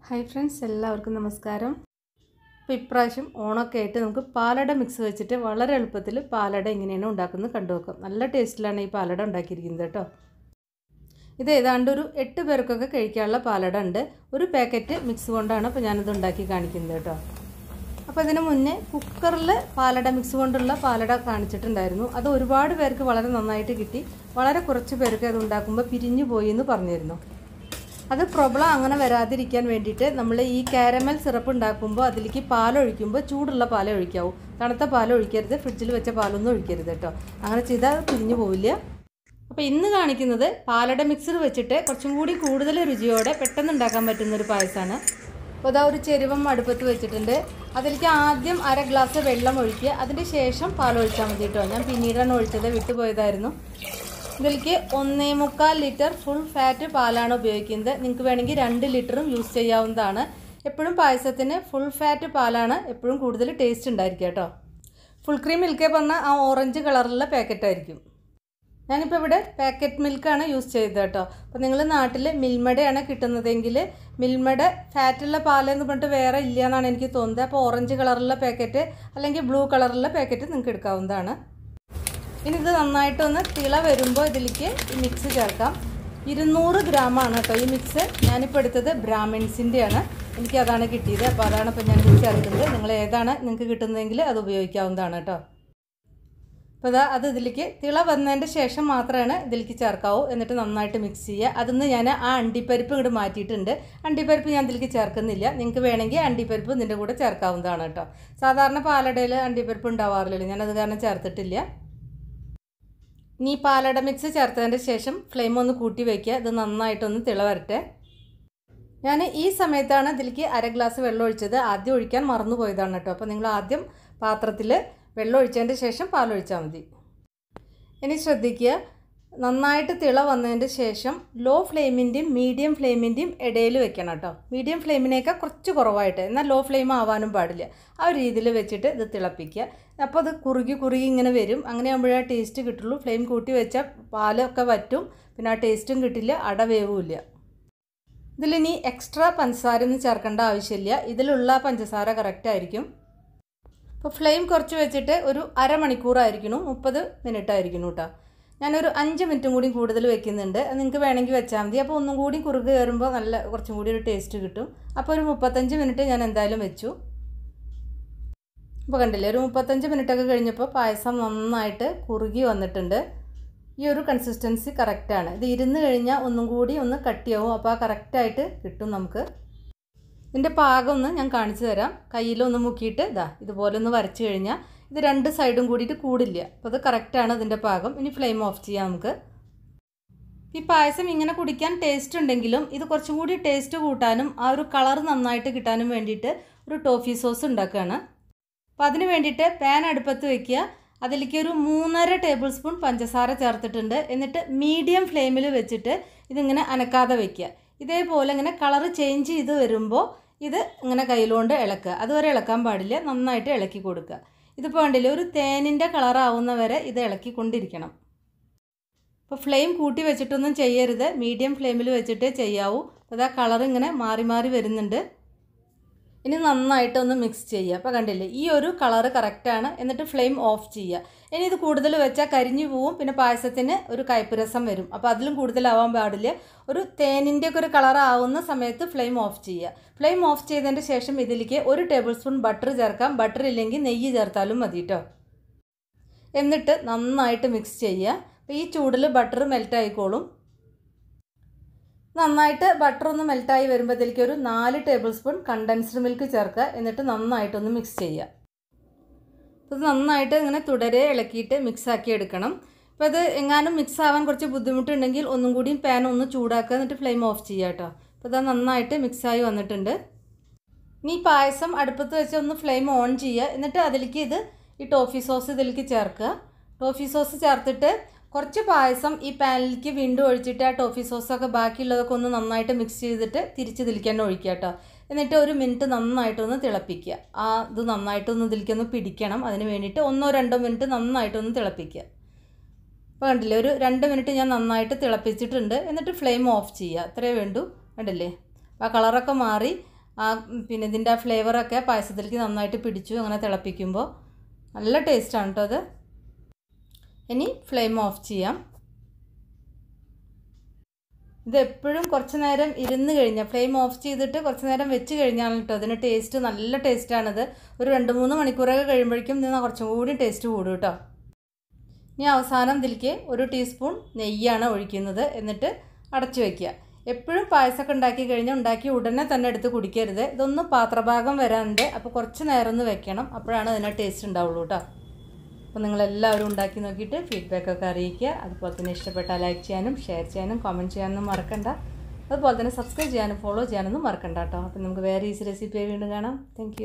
Hi friends, എല്ലാവർക്കും നമസ്കാരം. അപ്പോൾ ഇപ്രാവശ്യം ഓണൊക്കെ ആയിട്ട് നമുക്ക് പാലട മിക്സ് വെച്ചിട്ട് വളരെ എളുപ്പത്തിൽ പാലട എങ്ങനെയാണ് ഉണ്ടാക്കുന്നത് കണ്ടുനോക്കാം. നല്ല ടേസ്റ്റിലാണ് ഈ പാലട ഉണ്ടാക്കിയിരിക്കുന്നത് കേട്ടോ. ഇത് ഏതാണ്ട് ഒരു 8 പേർക്കൊക്കെ കഴിക്കാനുള്ള പാലട ഉണ്ട്. ഒരു പാക്കറ്റ് മിക്സ് കൊണ്ടാണ് അപ്പോൾ ഞാനിത് ഉണ്ടാക്കി കാണിക്കുന്നത് കേട്ടോ. അപ്പോൾ ഇതിന് മുന്നേ കുക്കറിൽ പാലട മിക്സ് കൊണ്ടുള്ള പാലട കാണിച്ചിട്ടുണ്ടായിരുന്നു. അത് ഒരുപാട് പേർക്ക് വളരെ നന്നായിട്ട് കിട്ടി. വളരെ കുറച്ച് പേർക്ക് അത് ഉണ്ടാക്കുമ്പോൾ പിരിഞ്ഞു പോയി എന്ന് പറഞ്ഞിരുന്നു. അത് പ്രോബ്ലം അങ്ങനെ വരാതിരിക്കാൻ വേണ്ടിയിട്ട് നമ്മൾ ഈ കാരമൽ സിറപ്പ് ഉണ്ടാക്കുമ്പോൾ അതിലേക്ക് പാലൊഴിക്കുമ്പോൾ ചൂടുള്ള പാലേ ഒഴിക്കാവൂ. തണുത്ത പാൽ ഒഴിക്കരുത്, ഫ്രിഡ്ജിൽ വെച്ച പാലൊന്നും ഒഴിക്കരുത് കേട്ടോ. അങ്ങനെ ചെയ്താൽ പിരിഞ്ഞു പോവില്ല. അപ്പോൾ ഇന്ന് കാണിക്കുന്നത് പാലട മിക്സർ വെച്ചിട്ട് കുറച്ചും കൂടി കൂടുതൽ രുചിയോടെ പെട്ടെന്ന് ഉണ്ടാക്കാൻ പറ്റുന്നൊരു പായസമാണ്. അപ്പോൾ അതാ ഒരു ചെരുവം അടുപ്പത്ത് വെച്ചിട്ടുണ്ട്. അതിലേക്ക് ആദ്യം 1/2 ഗ്ലാസ് വെള്ളം ഒഴിക്കുക. അതിന് ശേഷം പാലൊഴിച്ചാൽ മതി കേട്ടോ. ഞാൻ പിന്നീടാണ് ഒഴിച്ചത്, വിട്ടുപോയതായിരുന്നു. ഇതിലേക്ക് 1.25 ലിറ്റർ ഫുൾ ഫാറ്റ് പാലാണ് ഉപയോഗിക്കുന്നത്. നിങ്ങൾക്ക് വേണമെങ്കിൽ 2 ലിറ്ററും യൂസ് ചെയ്യാവുന്നതാണ്. എപ്പോഴും പായസത്തിന് ഫുൾ ഫാറ്റ് പാലാണ് എപ്പോഴും കൂടുതൽ ടേസ്റ്റ് ഉണ്ടായിരിക്കുക കേട്ടോ. ഫുൾ ക്രീം മിൽക്ക് പറഞ്ഞാൽ ആ ഓറഞ്ച് കളറുള്ള പാക്കറ്റായിരിക്കും. ഞാനിപ്പോൾ ഇവിടെ പാക്കറ്റ് മിൽക്കാണ് യൂസ് ചെയ്തത് കേട്ടോ. അപ്പോൾ നിങ്ങൾ നാട്ടിൽ മിൽമടയാണ് കിട്ടുന്നതെങ്കിൽ മിൽമയുടെ ഫാറ്റുള്ള പാലെന്ന് പറഞ്ഞിട്ട് വേറെ ഇല്ല എന്നാണ് എനിക്ക് തോന്നുന്നത്. അപ്പോൾ ഓറഞ്ച് കളറുള്ള പാക്കറ്റ് അല്ലെങ്കിൽ ബ്ലൂ കളറുള്ള പാക്കറ്റ് നിങ്ങൾക്ക് എടുക്കാവുന്നതാണ്. ഇനി ഇത് നന്നായിട്ടൊന്ന് തിള വരുമ്പോൾ ഇതിലേക്ക് ഈ മിക്സ് ചേർക്കാം. 200 ഗ്രാമാണ് കേട്ടോ ഈ മിക്സ്. ഞാനിപ്പോൾ എടുത്തത് ബ്രാഹ്മിൺസിൻ്റെയാണ്, എനിക്ക് അതാണ് കിട്ടിയത്. അപ്പോൾ അതാണ് ഇപ്പോൾ ഞാൻ ചേർക്കുന്നത്. നിങ്ങൾ ഏതാണ് നിങ്ങൾക്ക് കിട്ടുന്നതെങ്കിൽ അത് ഉപയോഗിക്കാവുന്നതാണ് കേട്ടോ. അപ്പോൾ അത് ഇതിലേക്ക് തിള വന്നതിൻ്റെ ശേഷം മാത്രമാണ് ഇതിലേക്ക് ചേർക്കാവൂ. എന്നിട്ട് നന്നായിട്ട് മിക്സ് ചെയ്യുക. അതിന്ന് ഞാൻ ആ അണ്ടിപ്പരിപ്പ് ഇങ്ങോട്ട് മാറ്റിയിട്ടുണ്ട്. അണ്ടിപ്പരിപ്പ് ഞാൻ ഇതിലേക്ക് ചേർക്കുന്നില്ല. നിങ്ങൾക്ക് വേണമെങ്കിൽ അണ്ടിപ്പരിപ്പ് ഇതിൻ്റെ കൂടെ ചേർക്കാവുന്നതാണ് കേട്ടോ. സാധാരണ പാലടയിൽ അണ്ടിപ്പരിപ്പ് ഉണ്ടാവാറില്ലല്ലോ, ഞാനത് കാരണം ചേർത്തിട്ടില്ല. ഇനി പാലട മിക്സ് ചേർത്തതിൻ്റെ ശേഷം ഫ്ലെയിം ഒന്ന് കൂട്ടി വയ്ക്കുക. ഇത് നന്നായിട്ടൊന്ന് തിള വരട്ടെ. ഞാൻ ഈ സമയത്താണ് ഇതിലേക്ക് 1/2 ഗ്ലാസ് വെള്ളം ഒഴിച്ചത്. ആദ്യം ഒഴിക്കാൻ മറന്നു പോയതാണ് കേട്ടോ. അപ്പോൾ നിങ്ങൾ ആദ്യം പാത്രത്തിൽ വെള്ളം ഒഴിച്ചതിൻ്റെ ശേഷം പാലൊഴിച്ചാൽ മതി. ഇനി ശ്രദ്ധിക്കുക, നന്നായിട്ട് തിള വന്നതിൻ്റെ ശേഷം ലോ ഫ്ലെയിമിൻ്റെയും മീഡിയം ഫ്ലെയിമിൻ്റെയും ഇടയിൽ വെക്കണം കേട്ടോ. മീഡിയം ഫ്ലെയിമിനേക്കാൾ കുറച്ച് കുറവായിട്ട്, എന്നാൽ ലോ ഫ്ലെയിം ആവാനും പാടില്ല. ആ ഒരു രീതിയിൽ വെച്ചിട്ട് ഇത് തിളപ്പിക്കുക. അപ്പോൾ അത് കുറുകി ഇങ്ങനെ വരും. അങ്ങനെ ആകുമ്പോഴേ ആ ടേസ്റ്റ് കിട്ടുള്ളൂ. ഫ്ലെയിം കൂട്ടി വെച്ചാൽ പാലൊക്കെ വറ്റും, പിന്നെ ആ ടേസ്റ്റും കിട്ടില്ല, അട വേവുമില്ല. ഇതിലിനി എക്സ്ട്രാ പഞ്ചസാരയൊന്നും ചേർക്കേണ്ട ആവശ്യമില്ല. ഇതിലുള്ള പഞ്ചസാര കറക്റ്റ് ആയിരിക്കും. അപ്പോൾ ഫ്ലെയിം കുറച്ച് വെച്ചിട്ട് ഒരു അരമണിക്കൂറായിരിക്കണം, 30 മിനിറ്റ് ആയിരിക്കണം കേട്ടോ. ഞാനൊരു 5 മിനിറ്റും കൂടി കൂടുതൽ വെക്കുന്നുണ്ട്. നിങ്ങൾക്ക് വേണമെങ്കിൽ വെച്ചാൽ മതി. അപ്പോൾ ഒന്നും കൂടി കുറുകി കയറുമ്പോൾ നല്ല കുറച്ചും കൂടി ഒരു ടേസ്റ്റ് കിട്ടും. അപ്പോൾ ഒരു 35 മിനിറ്റ് ഞാൻ എന്തായാലും വെച്ചു. അപ്പോൾ കണ്ടില്ലേ, ഒരു 35 മിനിറ്റൊക്കെ കഴിഞ്ഞപ്പോൾ പായസം നന്നായിട്ട് കുറുകി വന്നിട്ടുണ്ട്. ഈ ഒരു കൺസിസ്റ്റൻസി കറക്റ്റാണ്. ഇത് ഇരുന്ന് കഴിഞ്ഞാൽ ഒന്നും കൂടി ഒന്ന് കട്ടിയാവും. അപ്പോൾ ആ കറക്റ്റായിട്ട് കിട്ടും നമുക്ക്. ഇതിൻ്റെ പാകം ഒന്ന് ഞാൻ കാണിച്ചു തരാം. കയ്യിലൊന്ന് മുക്കിയിട്ട് ഇതുപോലെ ഒന്ന് വരച്ച് കഴിഞ്ഞാൽ ഇത് 2 സൈഡും കൂടിയിട്ട് കൂടില്ല. അപ്പോൾ അത് കറക്റ്റാണ് ഇതിൻ്റെ പാകം. ഇനി ഫ്ലെയിം ഓഫ് ചെയ്യാം നമുക്ക്. ഈ പായസം ഇങ്ങനെ കുടിക്കാൻ ടേസ്റ്റ് ഉണ്ടെങ്കിലും ഇത് കുറച്ചും കൂടി ടേസ്റ്റ് കൂട്ടാനും ആ ഒരു കളർ നന്നായിട്ട് കിട്ടാനും വേണ്ടിയിട്ട് ഒരു ടോഫി സോസ് ഉണ്ടാക്കുകയാണ്. അപ്പോൾ അതിന് വേണ്ടിയിട്ട് പാൻ അടുപ്പത്ത് വയ്ക്കുക. അതിലേക്ക് ഒരു 3.5 ടേബിൾ സ്പൂൺ പഞ്ചസാര ചേർത്തിട്ടുണ്ട്. എന്നിട്ട് മീഡിയം ഫ്ലെയിമിൽ വെച്ചിട്ട് ഇതിങ്ങനെ അനക്കാതെ വയ്ക്കുക. ഇതേപോലെ ഇങ്ങനെ കളർ ചേഞ്ച് ചെയ്ത് വരുമ്പോൾ ഇത് ഇങ്ങനെ കയ്യിലുകൊണ്ട് ഇളക്കുക. അതുവരെ ഇളക്കാൻ പാടില്ല, നന്നായിട്ട് ഇളക്കി കൊടുക്കുക. ഇതിപ്പോൾ കണ്ടില്ലേ, ഒരു തേനിൻ്റെ കളറാവുന്ന വരെ ഇത് ഇളക്കിക്കൊണ്ടിരിക്കണം. അപ്പോൾ ഫ്ലെയിം കൂട്ടി വെച്ചിട്ടൊന്നും ചെയ്യരുത്, മീഡിയം ഫ്ലെയിമിൽ വെച്ചിട്ടേ ചെയ്യാവൂ. അപ്പോൾ ആ കളർ ഇങ്ങനെ മാറി മാറി വരുന്നുണ്ട്. ഇനി നന്നായിട്ടൊന്ന് മിക്സ് ചെയ്യുക. അപ്പോൾ കണ്ടില്ലേ, ഈ ഒരു കളറ് കറക്റ്റാണ്. എന്നിട്ട് ഫ്ലെയിം ഓഫ് ചെയ്യുക. ഇനി ഇത് കൂടുതൽ വെച്ചാൽ കരിഞ്ഞു പോവും, പിന്നെ പായസത്തിന് ഒരു കയ്പ്പ് രസം വരും. അപ്പോൾ അതിലും കൂടുതലാവാൻ പാടില്ല. ഒരു തേനിൻ്റെയൊക്കെ ഒരു കളറാവുന്ന സമയത്ത് ഫ്ലെയിം ഓഫ് ചെയ്യുക. ഫ്ലെയിം ഓഫ് ചെയ്തതിൻ്റെ ശേഷം ഇതിലേക്ക് 1 ടേബിൾ സ്പൂൺ ബട്ടർ ചേർക്കാം. ബട്ടർ ഇല്ലെങ്കിൽ നെയ്യ് ചേർത്താലും മതി കേട്ടോ. എന്നിട്ട് നന്നായിട്ട് മിക്സ് ചെയ്യുക. അപ്പോൾ ഈ ചൂടിൽ ബട്ടർ മെൽറ്റ് ആയിക്കോളും. നന്നായിട്ട് ബട്ടർ ഒന്ന് മെൽറ്റായി വരുമ്പോൾ ഇതിലേക്ക് ഒരു 4 ടേബിൾ സ്പൂൺ കണ്ടൻസ്ഡ് മിൽക്ക് ചേർക്കുക. എന്നിട്ട് നന്നായിട്ടൊന്ന് മിക്സ് ചെയ്യുക. അപ്പോൾ ഇത് നന്നായിട്ട് ഇങ്ങനെ തുടരെ ഇളക്കിയിട്ട് മിക്സാക്കി എടുക്കണം. അപ്പോൾ ഇത് എങ്ങാനും മിക്സ് ആവാൻ കുറച്ച് ബുദ്ധിമുട്ടുണ്ടെങ്കിൽ ഒന്നും കൂടി പാൻ ഒന്ന് ചൂടാക്കുക. എന്നിട്ട് ഫ്ലെയിം ഓഫ് ചെയ്യുക കേട്ടോ. അപ്പോൾ ഇത് നന്നായിട്ട് മിക്സായി വന്നിട്ടുണ്ട്. ഇനി പായസം അടുപ്പത്ത് വെച്ച് ഒന്ന് ഫ്ലെയിം ഓൺ ചെയ്യുക. എന്നിട്ട് അതിലേക്ക് ഈ ടോഫി സോസ് ഇതിലേക്ക് ചേർക്കുക. ടോഫി സോസ് ചേർത്തിട്ട് കുറച്ച് പായസം ഈ പാനിലേക്ക് വീണ്ടും ഒഴിച്ചിട്ട് ആ ടോഫി സോസൊക്കെ ബാക്കിയുള്ളതൊക്കെ ഒന്ന് നന്നായിട്ട് മിക്സ് ചെയ്തിട്ട് തിരിച്ച് ഇതിലേക്ക് തന്നെ ഒഴിക്കുക കേട്ടോ. എന്നിട്ട് 1 മിനിറ്റ് നന്നായിട്ടൊന്ന് തിളപ്പിക്കുക. ഇത് നന്നായിട്ടൊന്ന് ഇതിലേക്കൊന്ന് പിടിക്കണം. അതിന് വേണ്ടിയിട്ട് 1-2 മിനിറ്റ് നന്നായിട്ടൊന്ന് തിളപ്പിക്കുക. അപ്പോൾ കണ്ടില്ലേ, ഒരു 2 മിനിറ്റ് ഞാൻ നന്നായിട്ട് തിളപ്പിച്ചിട്ടുണ്ട്. എന്നിട്ട് ഫ്ലെയിം ഓഫ് ചെയ്യുക. അത്രയേ വേണ്ടൂ. കണ്ടില്ലേ, ആ കളറൊക്കെ മാറി പിന്നെ ഇതിൻ്റെ ആ ഫ്ലേവറൊക്കെ പായസത്തിലേക്ക് നന്നായിട്ട് പിടിച്ചു. അങ്ങനെ തിളപ്പിക്കുമ്പോൾ നല്ല ടേസ്റ്റാണ് കേട്ടോ അത്. ഇനി ഫ്ലെയിം ഓഫ് ചെയ്യാം. ഇത് എപ്പോഴും കുറച്ച് നേരം ഇരുന്ന് കഴിഞ്ഞാൽ ഫ്ലെയിം ഓഫ് ചെയ്തിട്ട് കുറച്ച് നേരം വെച്ച് കഴിഞ്ഞാൽ കേട്ടോ അതിന് ടേസ്റ്റ് നല്ല ടേസ്റ്റാണിത്. ഒരു 2-3 മണിക്കൂറൊക്കെ കഴിയുമ്പോഴേക്കും ഇതിന് കുറച്ചും കൂടി ടേസ്റ്റ് കൂടും കേട്ടോ. ഇനി അവസാനം ഇതിലേക്ക് 1 ടീസ്പൂൺ നെയ്യാണ് ഒഴിക്കുന്നത്. എന്നിട്ട് അടച്ചു വയ്ക്കുക. എപ്പോഴും പായസമൊക്കെ ഉണ്ടാക്കി കഴിഞ്ഞാൽ ഉണ്ടാക്കി ഉടനെ തന്നെ എടുത്ത് കുടിക്കരുത്. ഇതൊന്ന് പാത്രഭാഗം വരാനുണ്ട്. അപ്പോൾ കുറച്ച് നേരം ഒന്ന് വെക്കണം. അപ്പോഴാണ് അതിന് ടേസ്റ്റ് ഉണ്ടാവുള്ളൂ കേട്ടോ. അപ്പോൾ നിങ്ങളെല്ലാവരും ഉണ്ടാക്കി നോക്കിയിട്ട് ഫീഡ്ബാക്കൊക്കെ അറിയിക്കുക. അതുപോലെ തന്നെ ഇഷ്ടപ്പെട്ടാൽ ലൈക്ക് ചെയ്യാനും ഷെയർ ചെയ്യാനും കമൻറ്റ് ചെയ്യാനൊന്നും മറക്കണ്ട. അതുപോലെ തന്നെ സബ്സ്ക്രൈബ് ചെയ്യാനും ഫോളോ ചെയ്യാനൊന്നും മറക്കണ്ട കേട്ടോ. അപ്പോൾ നമുക്ക് വേറെ ഈസി റെസിപ്പിയായി വീണ്ടും കാണാം. താങ്ക്